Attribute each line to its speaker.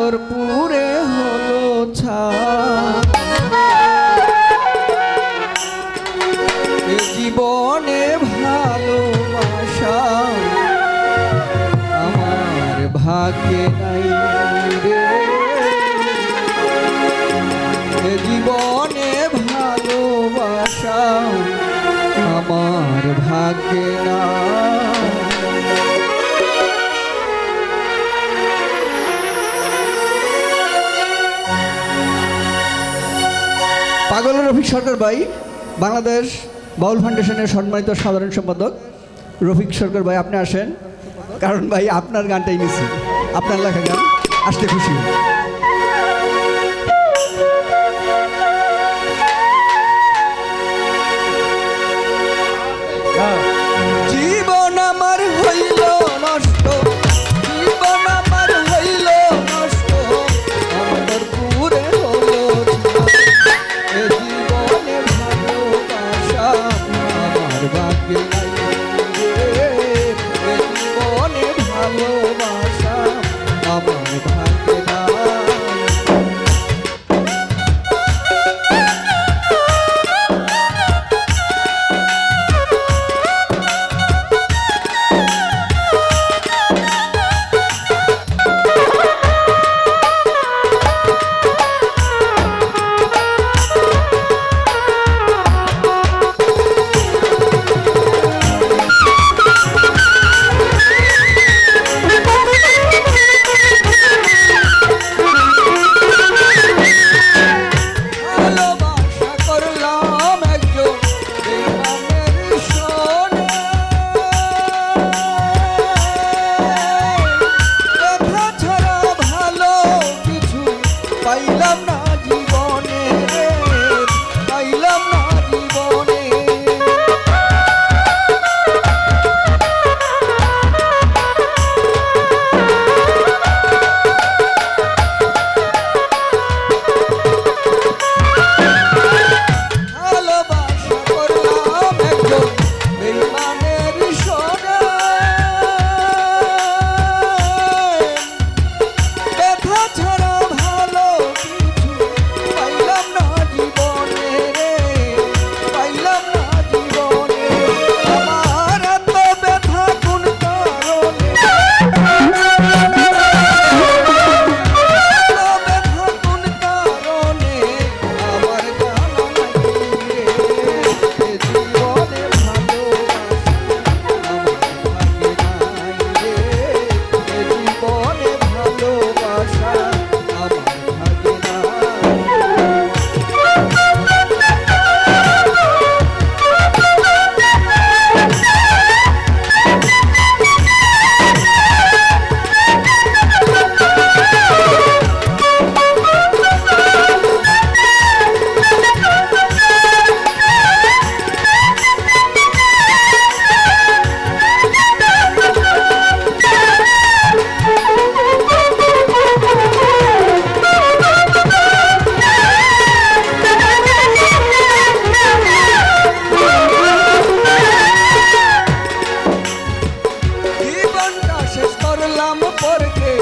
Speaker 1: অন্তরপুরে হলো ছাই। এ জীবনে ভালোবাসা আমার ভাগ্যে নাই রে, এ জীবনে ভালোবাসা আমার ভাগ্যে নাই। পাগল রফিক সরকার ভাই, বাংলাদেশ বাউল ফাউন্ডেশনের সম্মানিত সাধারণ সম্পাদক রফিক সরকার ভাই, আপনি আসেন, কারণ ভাই আপনার গানটাই নিছি, আপনার লেখা গান, আসতে খুশি। জীবন আমার হইল নষ্ট, জীবন আমার হইল নষ্ট, অন্তরপুরে হলো ছাই। এ জীবনে ভালোবাসা আমার ভাগ্যে নাই রে, এ জীবনে ভালোবাসা আমার ভাগ্যে নাই। পাইলাম না জীবনে, পাইলাম না জীবনে, ভালোবাসা করলাম একজন বেঈমানের সঙ্গে, ব্যথা ছাড়া ভালো কিছু পাইলাম না জীবনে রে, পাইলাম না জীবনে। আমার এত ব্যথা কোন কারণে, এত ব্যথা কোন কারণে আমার জানা নাই রে, এ জীবনে ভালোবাসা আমার ভাগ্যে নাই, এ জীবনটা শেষ করলাম পরকে